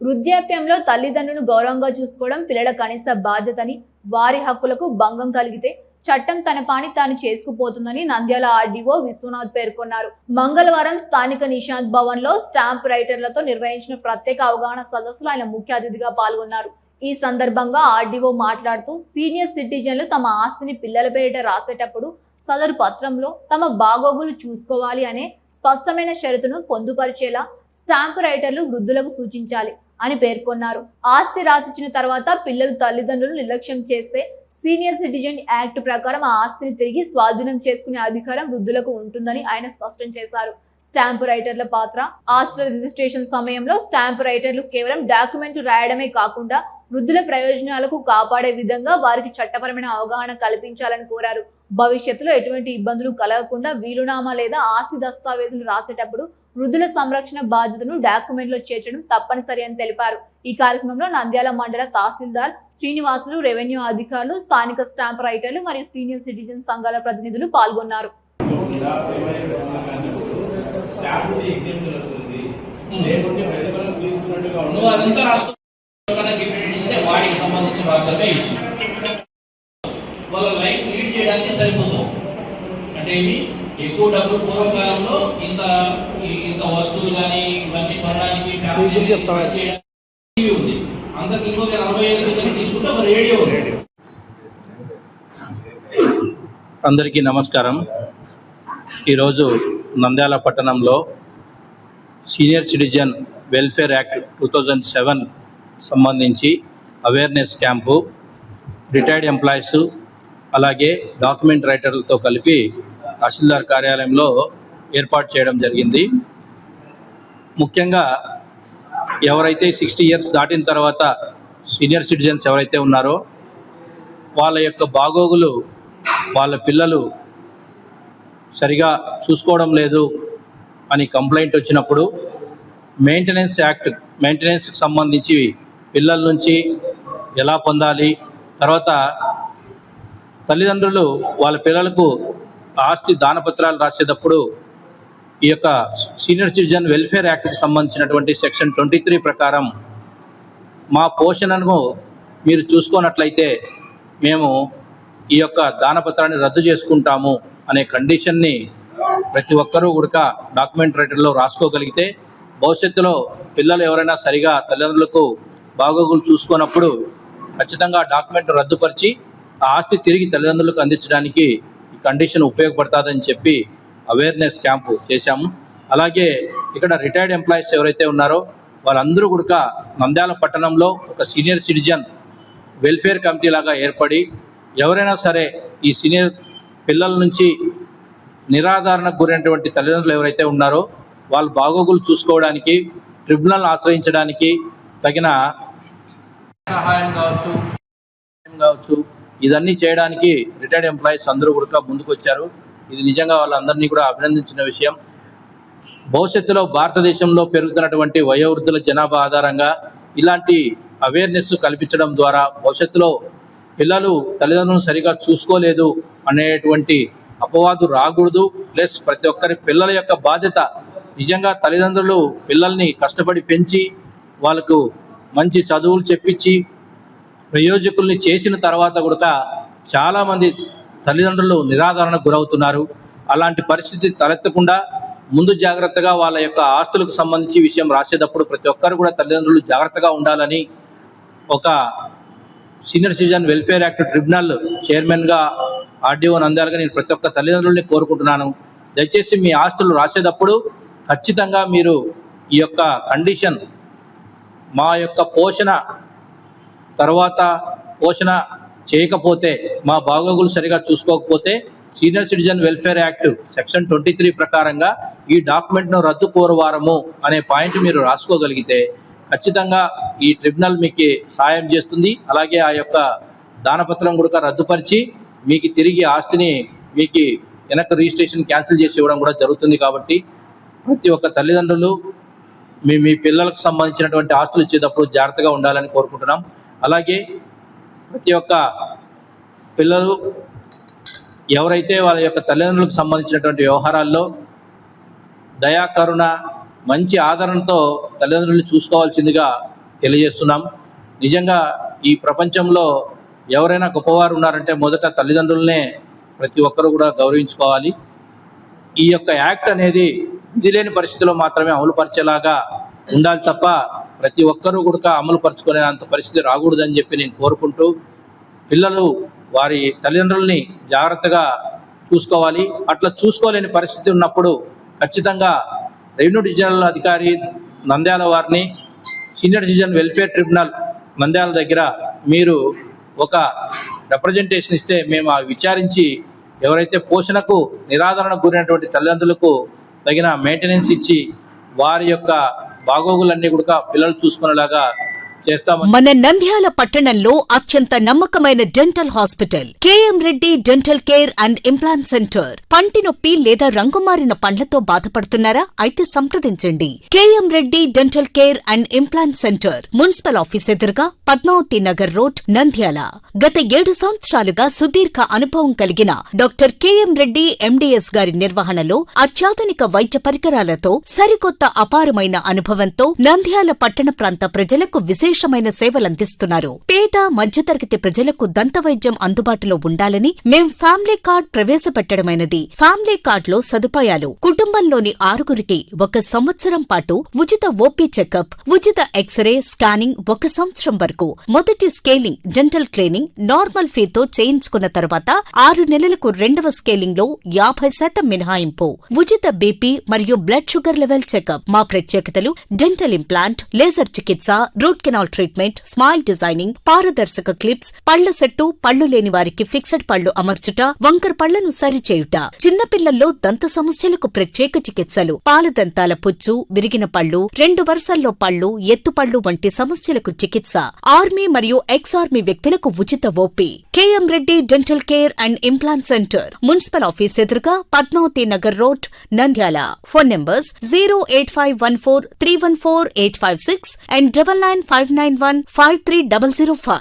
వృద్ధాప్యంలో తల్లిదండ్రులను గౌరవంగా చూసుకోవడం పిల్లల కనీస బాధ్యతని, వారి హక్కులకు భంగం కలిగితే చట్టం తన పని తాను చేసుకుపోతుందని నంద్యాల ఆర్డీఓ విశ్వనాథ్ పేర్కొన్నారు. మంగళవారం స్థానిక నిశాంత్ భవన్ లో స్టాంప్ రైటర్లతో నిర్వహించిన ప్రత్యేక అవగాహన సదస్సులో ఆయన ముఖ్య అతిథిగా పాల్గొన్నారు. ఈ సందర్భంగా ఆర్డీఓ మాట్లాడుతూ సీనియర్ సిటిజన్లు తమ ఆస్తిని పిల్లల పేరిట రాసేటప్పుడు సదరు పత్రంలో తమ బాగోగులు చూసుకోవాలి అనే స్పష్టమైన షరతును పొందుపరిచేలా స్టాంప్ రైటర్లు వృద్ధులకు సూచించాలి అని పేర్కొన్నారు. ఆస్తి రాసిచ్చిన తర్వాత పిల్లలు తల్లిదండ్రులు నిర్లక్ష్యం చేస్తే సీనియర్ సిటిజన్ యాక్ట్ ప్రకారం ఆ ఆస్తిని తిరిగి స్వాధీనం చేసుకునే అధికారం వృద్ధులకు ఉంటుందని ఆయన స్పష్టం చేశారు. స్టాంప్ రైటర్ల పాత్ర. ఆస్తుల రిజిస్ట్రేషన్ సమయంలో స్టాంప్ రైటర్లు కేవలం డాక్యుమెంట్లు రాయడమే కాకుండా వృద్ధుల ప్రయోజనాలకు కాపాడే విధంగా వారికి చట్టపరమైన అవగాహన కల్పించాలని కోరారు. భవిష్యత్తులో ఎటువంటి ఇబ్బందులు కలగకుండా వీలునామా లేదా ఆస్తి దస్తావేజులు రాసేటప్పుడు వృద్ధుల సంరక్షణ బాధ్యతను డాక్యుమెంట్లో చేర్చడం తప్పనిసరి అని తెలిపారు. ఈ కార్యక్రమంలో నంద్యాల మండల తహసీల్దార్ శ్రీనివాసులు, రెవెన్యూ అధికారులు, స్థానిక స్టాంప్ రైటర్లు మరియు సీనియర్ సిటిజన్ సంఘాల ప్రతినిధులు పాల్గొన్నారు. వాడికి సంబంధించిన మాత్రమే ఇష్యూ వాళ్ళ లైఫ్ లీడ్ చేయడానికి సరిపోతుంది. అంటే ఇవి ఎక్కువ డబ్బులు పూర్వకాలంలో ఇంత వస్తువులు కానీ ఇవన్నీ కొనడానికి ఫ్యామిలీ ఉంది. అంతకు ఇంకొక 40 ఏళ్ళ క్రితం తీసుకుంటే ఒక రేడియో. అందరికీ నమస్కారం. ఈరోజు నంద్యాల పట్టణంలో సీనియర్ సిటిజన్ వెల్ఫేర్ యాక్ట్ 2007 సంబంధించి అవేర్నెస్ క్యాంపు రిటైర్డ్ ఎంప్లాయీస్ అలాగే డాక్యుమెంట్ రైటర్లతో కలిపి తహసీల్దార్ కార్యాలయంలో ఏర్పాటు చేయడం జరిగింది. ముఖ్యంగా ఎవరైతే 60 ఇయర్స్ దాటిన తర్వాత సీనియర్ సిటిజన్స్ ఎవరైతే ఉన్నారో వాళ్ళ యొక్క బాగోగులు వాళ్ళ పిల్లలు సరిగా చూసుకోవడం లేదు అని కంప్లైంట్ వచ్చినప్పుడు మెయింటెనెన్స్కి సంబంధించి పిల్లల నుంచి ఎలా పొందాలి, తర్వాత తల్లిదండ్రులు వాళ్ళ పిల్లలకు ఆస్తి దానపత్రాలు రాసేటప్పుడు ఈ యొక్క సీనియర్ సిటిజన్ వెల్ఫేర్ యాక్ట్కి సంబంధించినటువంటి సెక్షన్ 23 ప్రకారం మా పోషణను మీరు చూసుకున్నట్లయితే మేము ఈ యొక్క దానపత్రాన్ని రద్దు చేసుకుంటాము అనే కండిషన్ని ప్రతి ఒక్కరూ కూడా డాక్యుమెంట్ రైటర్లో రాసుకోగలిగితే భవిష్యత్తులో పిల్లలు ఎవరైనా సరిగా తల్లిదండ్రులకు బాగోగులు చూసుకున్నప్పుడు ఖచ్చితంగా డాక్యుమెంట్ రద్దుపరిచి ఆ ఆస్తి తిరిగి తల్లిదండ్రులకు అందించడానికి ఈ కండిషన్ ఉపయోగపడుతుందని చెప్పి అవేర్నెస్ క్యాంపు చేశాము. అలాగే ఇక్కడ రిటైర్డ్ ఎంప్లాయీస్ ఎవరైతే ఉన్నారో వాళ్ళందరూ కూడా నంద్యాల పట్టణంలో ఒక సీనియర్ సిటిజన్ వెల్ఫేర్ కమిటీ లాగా ఏర్పడి ఎవరైనా సరే ఈ సీనియర్ పిల్లల నుంచి నిరాధారణకు గురైనటువంటి తల్లిదండ్రులు ఎవరైతే ఉన్నారో వాళ్ళ బాగోగులు చూసుకోవడానికి ట్రిబ్యునల్ ఆశ్రయించడానికి తగిన సహాయం కావచ్చు ఇదన్నీ చేయడానికి రిటైర్డ్ ఎంప్లాయీస్ అందరూ కూడా ముందుకు వచ్చారు. ఇది నిజంగా వాళ్ళందరినీ కూడా అభినందించిన విషయం. భవిష్యత్తులో భారతదేశంలో పెరుగుతున్నటువంటి వయోవృద్ధుల జనాభా ఆధారంగా ఇలాంటి అవేర్నెస్ కల్పించడం ద్వారా భవిష్యత్తులో పిల్లలు తల్లిదండ్రులను సరిగా చూసుకోలేదు అనేటువంటి అపవాదు రాకూడదు. ప్లస్ ప్రతి ఒక్కరి పిల్లల యొక్క బాధ్యత నిజంగా తల్లిదండ్రులు పిల్లల్ని కష్టపడి పెంచి వాళ్ళకు మంచి చదువులు చెప్పించి ప్రయోజకుల్ని చేసిన తర్వాత కూడా చాలామంది తల్లిదండ్రులు నిరాదరణకు గురవుతున్నారు. అలాంటి పరిస్థితి తలెత్తకుండా ముందు జాగ్రత్తగా వాళ్ళ యొక్క ఆస్తులకు సంబంధించి విషయం రాసేటప్పుడు ప్రతి ఒక్కరు కూడా తల్లిదండ్రులు జాగ్రత్తగా ఉండాలని ఒక senior citizen welfare act tribunal చైర్మన్గా ఆర్డీఓ నంద్యాలగా నేను ప్రతి ఒక్క తల్లిదండ్రుల్ని కోరుకుంటున్నాను. దయచేసి మీ ఆస్తులు రాసేటప్పుడు ఖచ్చితంగా మీరు ఈ యొక్క కండిషన్ మా యొక్క పోషణ తర్వాత పోషణ చేయకపోతే మా బాగోగులు సరిగా చూసుకోకపోతే senior citizen welfare act section 23 ప్రకారంగా ఈ డాక్యుమెంట్ను రద్దు కోరువారము అనే పాయింట్ మీరు రాసుకోగలిగితే ఖచ్చితంగా ఈ ట్రిబ్యునల్ మీకు సాయం చేస్తుంది. అలాగే ఆ యొక్క దానపత్రం కూడా రద్దుపరిచి మీకు తిరిగి ఆస్తిని మీకు వెనక్కి రిజిస్ట్రేషన్ క్యాన్సిల్ చేసి ఇవ్వడం కూడా జరుగుతుంది. కాబట్టి ప్రతి ఒక్క తల్లిదండ్రులు మీ పిల్లలకు సంబంధించినటువంటి ఆస్తులు ఇచ్చేటప్పుడు జాగ్రత్తగా ఉండాలని కోరుకుంటున్నాం. అలాగే ప్రతి ఒక్క పిల్లలు ఎవరైతే వాళ్ళ యొక్క తల్లిదండ్రులకు సంబంధించినటువంటి వ్యవహారాల్లో దయాకరుణ మంచి ఆదరణతో తల్లిదండ్రులను చూసుకోవాల్సిందిగా తెలియజేస్తున్నాం. నిజంగా ఈ ప్రపంచంలో ఎవరైనా గొప్పవారు ఉన్నారంటే మొదట తల్లిదండ్రులనే ప్రతి ఒక్కరూ కూడా గౌరవించుకోవాలి. ఈ యొక్క యాక్ట్ అనేది విధి లేని పరిస్థితిలో మాత్రమే అమలుపరిచేలాగా ఉండాలి తప్ప ప్రతి ఒక్కరూ కూడా అమలు పరుచుకునే అంత పరిస్థితి రాకూడదని చెప్పి నేను కోరుకుంటూ, పిల్లలు వారి తల్లిదండ్రుల్ని జాగ్రత్తగా చూసుకోవాలి. అట్లా చూసుకోలేని పరిస్థితి ఉన్నప్పుడు ఖచ్చితంగా రెవెన్యూ డివిజనల్ అధికారి నంద్యాల వారిని senior citizen welfare tribunal Nandyal దగ్గర మీరు ఒక రిప్రజెంటేషన్ ఇస్తే మేము విచారించి ఎవరైతే పోషణకు నిరాదరణకు గురైనటువంటి తల్లిదండ్రులకు తగిన మెయింటెనెన్స్ ఇచ్చి వారి యొక్క బాగోగులన్నీ కూడా పిల్లలు చూసుకునేలాగా చేస్తామని. మన నంద్యాల పట్టణంలో అత్యంత నమ్మకమైన dental hospital KM Reddy dental care and implant centre. పంటి నొప్పి లేదా రంగుమారిన పండ్లతో బాధపడుతున్నారా? అయితే సంప్రదించండి. KM Reddy dental care and implant centre, municipal office ఎదురుగా, పద్మావతి నగర్ రోడ్, నంద్యాల. గత 7 సంవత్సరాలుగా సుదీర్ఘ అనుభవం కలిగిన డాక్టర్ కేఎం రెడ్డి ఎండీఎస్ గారి నిర్వహణలో అత్యాధునిక వైద్య పరికరాలతో సరికొత్త అపారమైన అనుభవంతో నంద్యాల పట్టణ ప్రాంత ప్రజలకు విశేషమైన సేవలందిస్తున్నారు. పేద మధ్యతరగతి ప్రజలకు దంతవైద్యం అందుబాటులో ఉండాలని మేం ఫ్యామిలీ కార్డ్ ప్రవేశపెట్టడమైనది. ఫ్యామిలీ కార్డ్ లో సదుపాయాలు: కుటుంబంలోని 6గురికి 1 సంవత్సరం పాటు ఉచిత ఓపీ చెకప్, ఉచిత ఎక్స్రే స్కానింగ్ 1 సంవత్సరం వరకు, మొదటి స్కేలింగ్ డెంటల్ క్లీనింగ్ నార్మల్ ఫీతో చేయించుకున్న తర్వాత 6 నెలలకు 2వ స్కేలింగ్ లో 50% మినహాయింపు, ఉచిత బీపీ మరియు బ్లడ్ షుగర్ లెవెల్ చెకప్. మా ప్రత్యేకతలు: డెంటల్ ఇంప్లాంట్, లేజర్ చికిత్స, root canal treatment, smile designing, పారదర్శక క్లిప్స్, పళ్ల సెట్టు, పళ్లు లేని వారికి ఫిక్సెడ్ పళ్లు అమర్చుట, వంకర పళ్లను సరిచేయుట, చిన్నపిల్లల్లో దంత సమస్యలకు ప్రత్యేక చికిత్సలు, పాలదంతాల పుచ్చు, విరిగిన పళ్లు, 2 వరుసల్లో పళ్లు, ఎత్తుపళ్లు వంటి సమస్యలకు చికిత్స, ఆర్మీ మరియు ఎక్స్ ఆర్మీ వ్యక్తులకు ఉచిత OP. KM Reddy dental care and implant centre, municipal office ఎదురుగా, Padmavati Nagar road, Nandyal. Phone numbers 08514314856 and 9959153005.